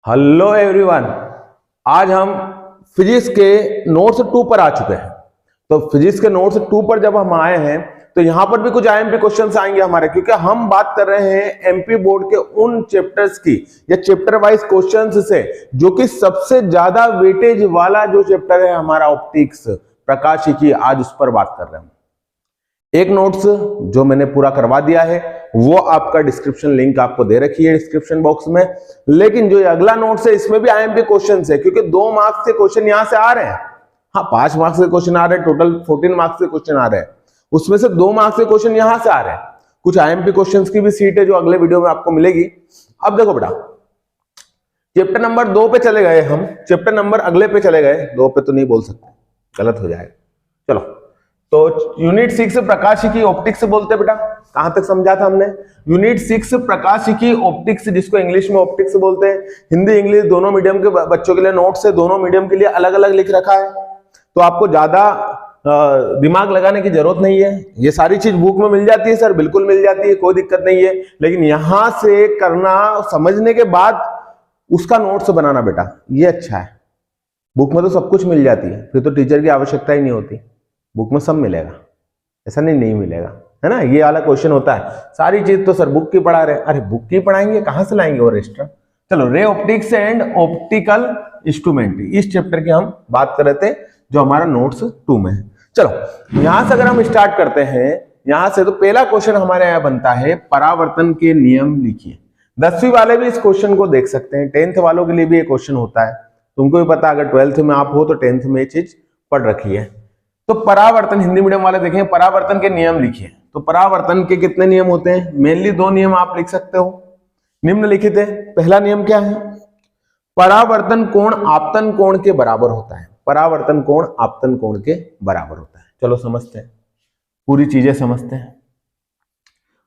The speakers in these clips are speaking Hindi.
हेलो एवरीवन, आज हम फिजिक्स के नोट्स 2 पर आ चुके हैं। तो फिजिक्स के नोट्स 2 पर जब हम आए हैं तो यहां पर भी कुछ आईएमपी क्वेश्चंस आएंगे हमारे, क्योंकि हम बात कर रहे हैं एमपी बोर्ड के उन चैप्टर्स की या चैप्टर वाइज क्वेश्चंस से जो कि सबसे ज्यादा वेटेज वाला जो चैप्टर है हमारा ऑप्टिक्स प्रकाशिकी, आज उस पर बात कर रहे हैं। एक नोट्स जो मैंने पूरा करवा दिया है वो आपका डिस्क्रिप्शन लिंक आपको दे रखी है डिस्क्रिप्शन बॉक्स में, लेकिन जो अगला नोट्स है इसमें भी आईएमपी क्वेश्चंस है, क्योंकि 2 मार्क्स के क्वेश्चन यहां से आ रहे हैं। हाँ, 5 मार्क्स के क्वेश्चन आ रहे हैं, टोटल 14 मार्क्स के क्वेश्चन आ रहे हैं, उसमें से 2 मार्क्स के क्वेश्चन यहां से आ रहे हैं। कुछ आईएमपी क्वेश्चंस की भी सीट है जो अगले वीडियो में आपको मिलेगी। अब देखो बेटा, चैप्टर नंबर 2 पे चले गए हम, चैप्टर नंबर अगले पे चले गए, 2 पे तो नहीं बोल सकते, गलत हो जाएगा। चलो, तो यूनिट 6 प्रकाशिकी ऑप्टिक्स बोलते हैं बेटा। कहां तक समझा था हमने? यूनिट 6 प्रकाशिकी ऑप्टिक्स, जिसको इंग्लिश में ऑप्टिक्स बोलते हैं। हिंदी इंग्लिश दोनों मीडियम के बच्चों के लिए नोट्स है, दोनों मीडियम के लिए अलग अलग लिख रखा है, तो आपको ज्यादा दिमाग लगाने की जरूरत नहीं है। ये सारी चीज बुक में मिल जाती है सर, बिल्कुल मिल जाती है, कोई दिक्कत नहीं है, लेकिन यहां से करना, समझने के बाद उसका नोट्स बनाना बेटा, ये अच्छा है। बुक में तो सब कुछ मिल जाती है, फिर तो टीचर की आवश्यकता ही नहीं होती, बुक में सब मिलेगा, ऐसा नहीं मिलेगा, है ना। ये वाला क्वेश्चन होता है, सारी चीज तो सर बुक की पढ़ा रहे, अरे बुक की पढ़ाएंगे, कहां से लाएंगे और एक्स्ट्रा। चलो, ray optics and optical instrument, इस चैप्टर की हम बात कर रहे थे जो हमारा नोट्स 2 में है। चलो, यहां से अगर हम स्टार्ट करते हैं यहां से, तो पहला क्वेश्चन हमारे यहां बनता है, परावर्तन के नियम लिखिए। 10वीं वाले भी इस क्वेश्चन को देख सकते हैं, 10th वालों के लिए भी ये क्वेश्चन होता है, तुमको भी पता, अगर 12th में आप हो तो 10th में ये चीज पढ़ रखी है। तो परावर्तन, हिंदी मीडियम वाले देखें, परावर्तन के नियम लिखिए। तो परावर्तन के कितने नियम होते हैं? मेनली 2 नियम आप लिख सकते हो, निम्नलिखित है। पहला नियम क्या है? परावर्तन कोण आपतन कोण के बराबर होता है। परावर्तन कोण आपतन कोण के बराबर होता है। चलो समझते हैं, पूरी चीजें समझते हैं।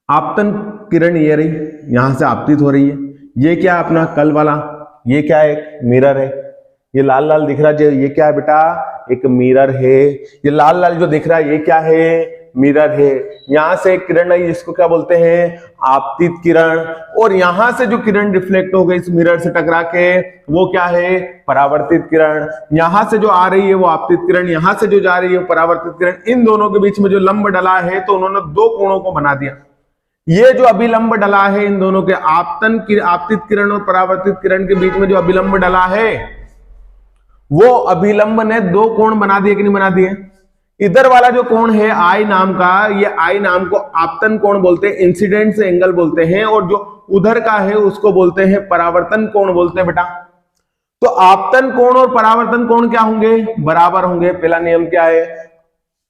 आपतन किरण ये रही, यहां से आपतित हो रही है, ये क्या अपना कल वाला, ये क्या है? एक मिरर है, ये लाल लाल दिख रहा है, ये क्या है बेटा? एक मिरर है। ये लाल लाल जो दिख रहा है ये क्या है? मिरर है। यहां से एक किरण आई जिसको क्या बोलते हैं? आपतित किरण। और यहां से जो किरण रिफ्लेक्ट हो गई इस मिरर से टकरा के, वो क्या है? परावर्तित किरण। यहां से जो आ रही है वो आपतित किरण, यहां से जो जा रही है वो परावर्तित किरण। इन दोनों के बीच में जो लंब डला है तो उन्होंने 2 कोणों को बना दिया। ये जो अभिलंब डला है इन दोनों के, आपतित किरण और परावर्तित किरण के बीच में जो अभिलंब डला है, वो अभिलंब ने 2 कोण बना दिए कि नहीं बना दिए? इधर वाला जो कोण है आई नाम का, ये आई नाम को आपतन कोण बोलते हैं, इंसिडेंट एंगल बोलते हैं, और जो उधर का है उसको बोलते हैं परावर्तन कोण बोलते हैं बेटा। तो आपतन कोण और परावर्तन कोण क्या होंगे? बराबर होंगे। पहला नियम क्या है?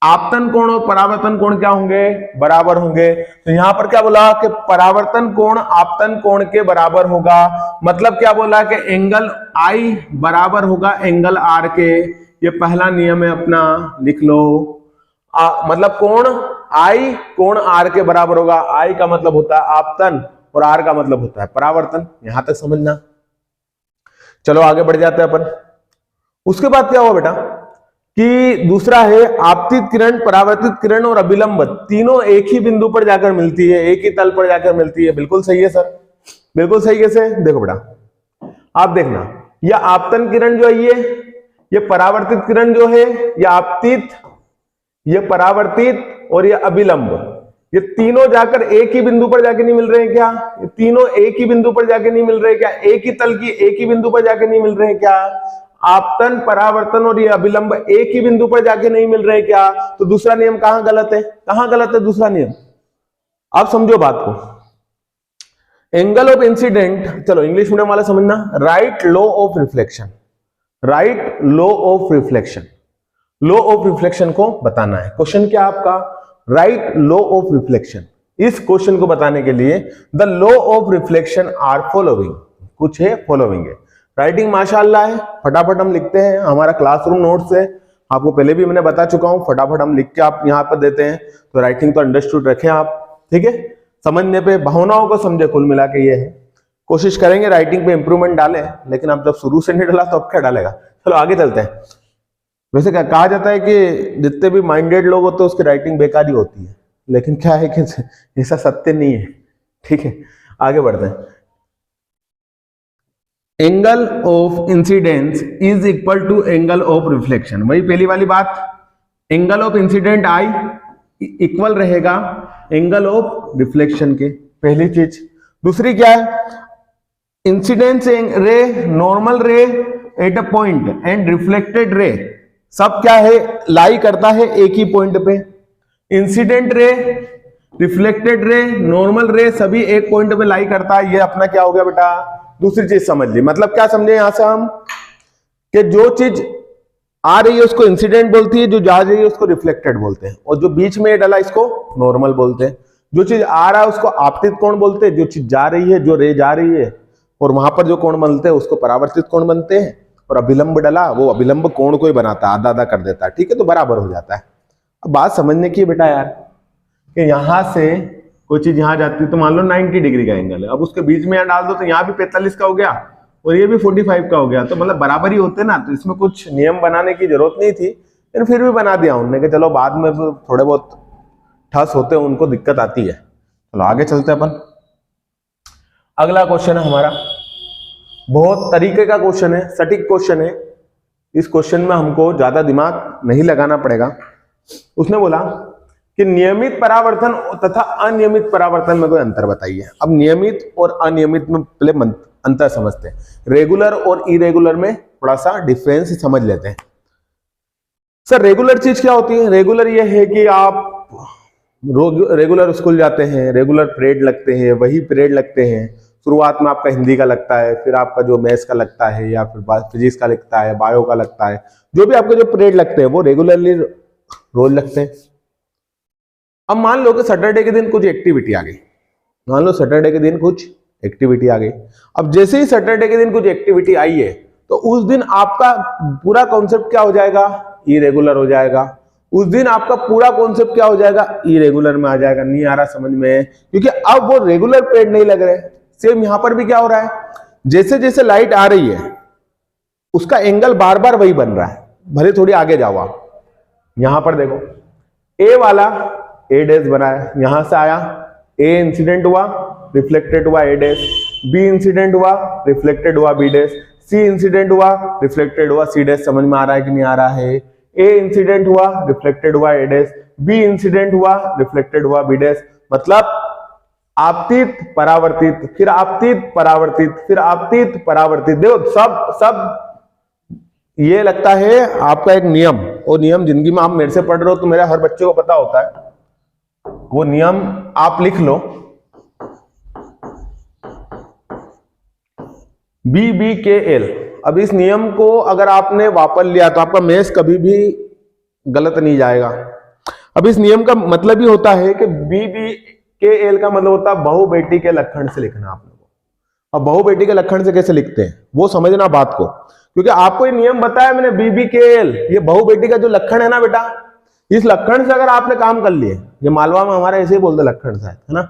आपतन कोण और परावर्तन कोण क्या होंगे? बराबर होंगे। तो यहां पर क्या बोला कि परावर्तन कोण आपतन कोण के बराबर होगा। मतलब क्या बोला कि एंगल आई बराबर होगा एंगल आर के। ये पहला नियम है अपना, लिख लो। मतलब कोण आई कोण आर के बराबर होगा। आई का मतलब होता है आपतन और आर का मतलब होता है परावर्तन। यहां तक समझना। चलो आगे बढ़ जाते हैं अपन। उसके बाद क्या हुआ बेटा कि दूसरा है आपतित किरण, परावर्तित किरण और अभिलंब तीनों एक ही बिंदु पर जाकर मिलती है, एक ही तल पर जाकर मिलती है। बिल्कुल सही है सर, बिल्कुल सही। कैसे? देखो बेटा, आप देखना, यह आपतन किरण जो है ये परावर्तित किरण जो है, ये आपतित, ये परावर्तित और ये अभिलंब, ये तीनों जाकर एक ही बिंदु पर जाके नहीं मिल रहे हैं क्या? ये तीनों एक ही बिंदु पर जाके नहीं मिल रहे क्या? एक ही तल की एक ही बिंदु पर जाके नहीं मिल रहे हैं क्या? आपतन, परावर्तन और ये अभिलंब एक ही बिंदु पर जाके नहीं मिल रहे क्या? तो दूसरा नियम कहां गलत है? कहां गलत है दूसरा नियम? आप समझो बात को। एंगल ऑफ इंसिडेंट, चलो इंग्लिश मीडियम वाला समझना, right law of reflection. Right law of reflection, law of reflection को बताना है। क्वेश्चन क्या आपका? Right law of reflection. इस क्वेश्चन को बताने के लिए the law of reflection are following, कुछ है फॉलोइंग है। राइटिंग माशाल्लाह है, फटाफट हम लिखते हैं, हमारा क्लासरूम नोट्स है, आपको पहले भी मैंने बता चुका हूं, फटाफट हम लिख के आप यहां पर देते हैं। तो राइटिंग तो अंडरस्टूड रखें आप, ठीक है। समझने पे, भावनाओं को समझे, कुल मिला के ये है। कोशिश करेंगे राइटिंग पे इंप्रूवमेंट डालें, लेकिन आप जब शुरू से नहीं डाला तो अब क्या डालेगा। चलो आगे चलते हैं। वैसे क्या कहा जाता है कि जितने भी माइंडेड लोग होते हैं उसकी राइटिंग बेकार ही होती है, लेकिन क्या है कि ऐसा सत्य नहीं है, ठीक है। आगे बढ़ते हैं। Angle of incidence is equal to angle of reflection. वही पहली वाली बात, angle of incident I equal रहेगा एंगल ऑफ रिफ्लेक्शन के, पहली चीज। दूसरी क्या है, इंसिडेंस रे, नॉर्मल रे at a point and reflected ray सब क्या है, लाई करता है एक ही पॉइंट पे। Incident ray, reflected ray, normal रे सभी एक पॉइंट पे लाई करता है। ये अपना क्या हो गया बेटा, दूसरी चीज समझ ली। मतलब क्या समझे यहां से हम, कि जो चीज आ रही है उसको इंसिडेंट बोलती है, जो जा रही है उसको रिफ्लेक्टेड बोलते हैं, और जो बीच में डला इसको नॉर्मल बोलते हैं। जो चीज आ रहा है उसको आपतित कोण बोलते हैं, जो चीज जा रही है, जो रे जा रही है और वहां पर जो कोण बनते हैं उसको परावर्तित कोण बनते हैं, और अभिलंब डला वो अभिलंब कोण को ही बनाता है, आधा आधा कर देता है, ठीक है, तो बराबर हो जाता है। अब बात समझने की बेटा यार, कि यहां से कोई चीज यहां जाती है तो मान लो 90 डिग्री का एंगल है, अब उसके बीच में यहां डाल दो तो यहाँ भी 45 का हो गया और ये भी 45 का हो गया, तो मतलब बराबर ही होते ना। तो इसमें कुछ नियम बनाने की जरूरत नहीं थी, लेकिन फिर भी बना दिया उन्होंने कि चलो बाद में थोड़े बहुत ठस होते हैं, उनको दिक्कत आती है। चलो आगे चलते हैं अपन। अगला क्वेश्चन है हमारा, बहुत तरीके का क्वेश्चन है, सटीक क्वेश्चन है। इस क्वेश्चन में हमको ज्यादा दिमाग नहीं लगाना पड़ेगा। उसने बोला कि नियमित परावर्तन तथा अनियमित परावर्तन में कोई अंतर बताइए। अब नियमित और अनियमित में पहले अंतर समझते हैं, रेगुलर और इरेगुलर में थोड़ा सा डिफरेंस समझ लेते हैं। सर रेगुलर चीज क्या होती है? रेगुलर ये है कि आप रेगुलर स्कूल जाते हैं, रेगुलर पीरियड लगते हैं, वही पीरियड लगते हैं। शुरुआत में आपका हिंदी का लगता है, फिर आपका जो मैथ्स का लगता है, या फिर फिजिक्स का लगता है, बायो का लगता है, जो भी आपके जो पीरियड लगते हैं वो रेगुलरली रोज लगते हैं। अब मान लो कि सैटरडे के दिन कुछ एक्टिविटी आ गई, मान लो सैटरडे के दिन कुछ एक्टिविटी आ गई। अब जैसे ही सैटरडे के दिन कुछ एक्टिविटी आई है तो उस दिन आपका पूरा कॉन्सेप्ट क्या हो जाएगा, इरेगुलर हो जाएगा। उस दिन आपका पूरा कॉन्सेप्ट क्या हो जाएगा, इरेगुलर में आ जाएगा। नहीं आ रहा समझ में? क्योंकि अब वो रेगुलर पीरियड नहीं लग रहे। सेम यहां पर भी क्या हो रहा है, जैसे जैसे लाइट आ रही है उसका एंगल बार बार वही बन रहा है, भले थोड़ी आगे जाओ आप। यहां पर देखो, ए वाला ए डैश बना है, यहां से आया, ए इंसिडेंट हुआ, रिफ्लेक्टेड हुआ ए डैश, बी इंसिडेंट हुआ, रिफ्लेक्टेड हुआ बी डैश, सी इंसिडेंट हुआ, रिफ्लेक्टेड हुआ सी डैश। समझ में आ रहा है कि नहीं आ रहा है? ए इंसिडेंट हुआ, रिफ्लेक्टेड हुआ ए डैश, बी इंसिडेंट हुआ, रिफ्लेक्टेड हुआ बी डैश। मतलब आपतित परावर्तित, फिर आपतित परावर्तित, फिर आपतित परावर्तित। देखो सब ये लगता है आपका एक नियम, और नियम जिंदगी में आप मेरे से पढ़ रहे हो तो मेरे हर बच्चे को पता होता है, वो नियम आप लिख लो, BBKL। अब इस नियम को अगर आपने वापर लिया तो आपका मैथ्स कभी भी गलत नहीं जाएगा। अब इस नियम का मतलब ही होता है कि BBKL का मतलब होता है बहु बेटी के लक्षण से लिखना आप लोगों को। अब बहु बेटी के लक्षण से कैसे लिखते हैं वो समझना बात को, क्योंकि आपको ये नियम बताया मैंने BBKL, ये बहु बेटी का जो लक्षण है ना बेटा, इस लक्षण से अगर आपने काम कर लिए, ये मालवा में हमारे ऐसे ही बोलते लक्षण से, है ना।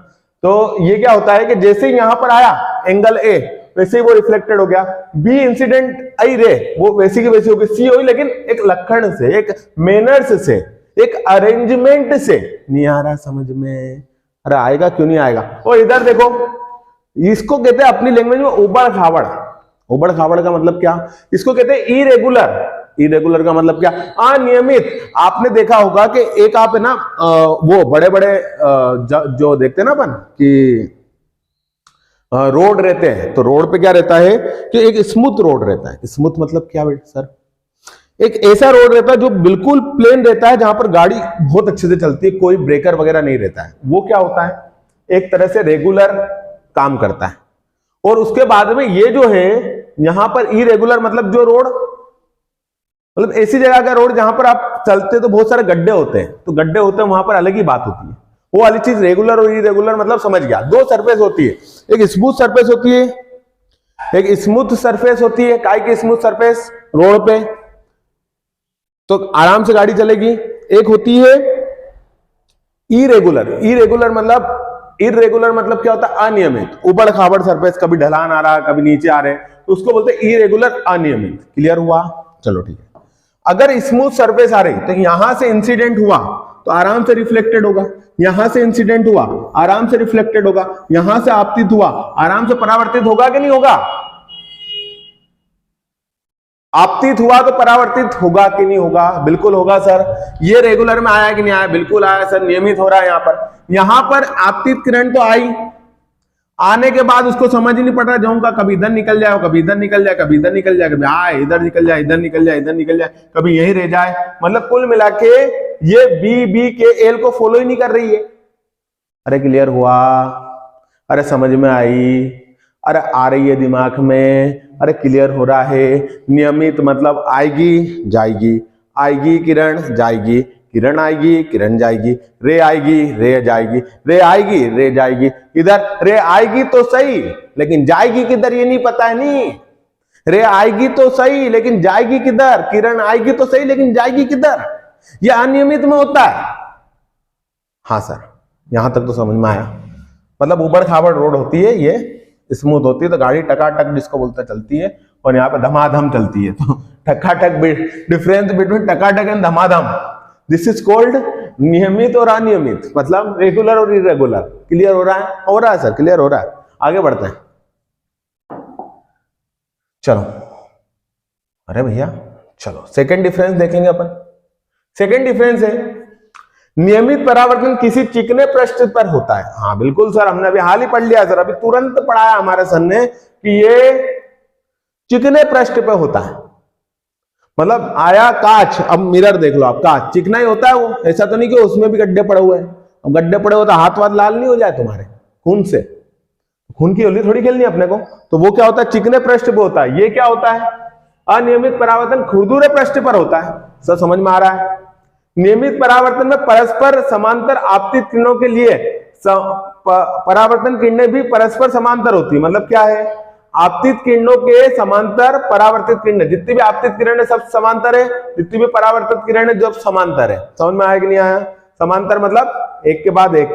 तो ये क्या होता है कि जैसे ही यहां पर आया एंगल ए, वैसे ही वो रिफ्लेक्टेड हो गया। बी इंसिडेंट आई रे, वो वैसी की वैसी होगी, सी हुई, लेकिन एक लक्षण से, एक मैनर्स से, एक अरेंजमेंट से। नहीं आ रहा समझ में? अरे आएगा क्यों नहीं आएगा? और इधर देखो, इसको कहते हैं अपनी लैंग्वेज में उबड़ खाबड़। उबड़ खाबड़ का मतलब क्या? इसको कहते हैं इरेगुलर। इरेगुलर का मतलब क्या? अनियमित। आपने देखा होगा कि एक आप है ना वो बड़े बड़े जो देखते हैं ना अपन कि रोड रहते हैं, तो रोड पे क्या रहता है कि एक स्मूथ रोड रहता है। स्मूथ मतलब क्या बेटा सर? एक ऐसा रोड रहता है जो बिल्कुल प्लेन रहता है, जहां पर गाड़ी बहुत अच्छे से चलती है, कोई ब्रेकर वगैरह नहीं रहता है। वो क्या होता है, एक तरह से रेगुलर काम करता है। और उसके बाद में ये जो है यहां पर इरेगुलर मतलब जो रोड, मतलब ऐसी जगह का रोड जहां पर आप चलते तो बहुत सारे गड्ढे होते हैं, तो गड्ढे होते हैं वहां पर अलग ही बात होती है। वो वाली चीज रेगुलर और इरेगुलर मतलब समझ गया। दो सरफेस होती है, एक स्मूथ सरफेस होती है, एक स्मूथ सरफेस होती है। काय की स्मूथ सरफेस? रोड पे तो आराम से गाड़ी चलेगी। एक होती है इरेगुलर। इरेगुलर मतलब क्या होता है? अनियमित, उबड़ खाबड़ सरफेस, कभी ढलान आ रहा, कभी नीचे आ रहे, तो उसको बोलते हैं इरेगुलर, अनियमित। क्लियर हुआ? चलो ठीक है। अगर स्मूथ सरफेस आ रही तो यहां से इंसिडेंट हुआ तो आराम से रिफ्लेक्टेड होगा, यहां से इंसिडेंट हुआ आराम से रिफ्लेक्टेड होगा, यहां से आपतित हुआ आराम से परावर्तित होगा कि नहीं होगा? आपतित हुआ तो परावर्तित होगा कि नहीं होगा? बिल्कुल होगा सर। ये रेगुलर में आया कि नहीं आया? बिल्कुल आया सर, नियमित हो रहा है। यहां पर आपतित किरण तो आई, आने के बाद उसको समझ ही नहीं पड़ रहा, जाऊं का कभी इधर निकल जाए, कभी इधर निकल जाए, कभी इधर निकल जाए, कभी आए इधर निकल जाए, इधर निकल जाए, इधर निकल जाए, कभी यहीं रह जाए। मतलब कुल मिला के ये बी के एल को फॉलो ही नहीं कर रही है। अरे क्लियर हुआ? अरे समझ में आई? अरे आ रही है दिमाग में? अरे क्लियर हो रहा है? नियमित मतलब आएगी जाएगी, आएगी किरण जाएगी, किरण आएगी किरण जाएगी, रे आएगी रे जाएगी, रे आएगी रे जाएगी। इधर रे आएगी तो सही, लेकिन जाएगी किधर ये नहीं पता है। नहीं, रे आएगी तो सही लेकिन जाएगी किधर? किरण आएगी तो सही लेकिन जाएगी किधर? ये अनियमित में होता है। हाँ सर, यहां तक तो समझ में आया। मतलब ऊबड़ खाबड़ रोड होती है, ये स्मूथ होती है तो गाड़ी टकाटक जिसको बोलते चलती है, और यहाँ पे धमाधम चलती है। तो टकाटक, डिफरेंस बिटवीन टकाटक एंड धमाधम, दिस इज कॉल्ड नियमित और अनियमित, मतलब रेगुलर और इरेगुलर। क्लियर हो रहा है? हो रहा है सर, क्लियर हो रहा है। आगे बढ़ते हैं, चलो। अरे भैया चलो, सेकंड डिफरेंस देखेंगे अपन। सेकंड डिफरेंस है नियमित परावर्तन किसी चिकने पृष्ठ पर होता है। हाँ बिल्कुल सर, हमने अभी हाल ही पढ़ लिया सर, अभी तुरंत पढ़ाया हमारे सर ने कि ये चिकने पृष्ठ पे होता है। मतलब आया कांच, अब मिरर देख लो आप, कांच चिकना ही होता है वो, ऐसा तो नहीं कि उसमें भी गड्ढे पड़े हुए हैं। अब गड्ढे पड़े हुए तो हाथ वाथ लाल नहीं हो जाए तुम्हारे खून से? खून की होली थोड़ी खेलनी अपने को। तो वो क्या होता है? चिकने पृष्ठ पे होता है। ये क्या होता है? अनियमित परावर्तन खुरदुरे पृष्ठ पर होता है। सर समझ में आ रहा है? नियमित परावर्तन में परस्पर समांतर आपतित किरणों के लिए परावर्तन किरणें भी परस्पर समांतर होती है। मतलब क्या है? आपतित किरणों के समांतर परावर्तित किरणें, जितनी भी आपतित किरणें सब समांतर है, जितनी भी परावर्तित किरणें जब समांतर है। समझ में आया कि नहीं आया? समांतर मतलब एक के बाद एक,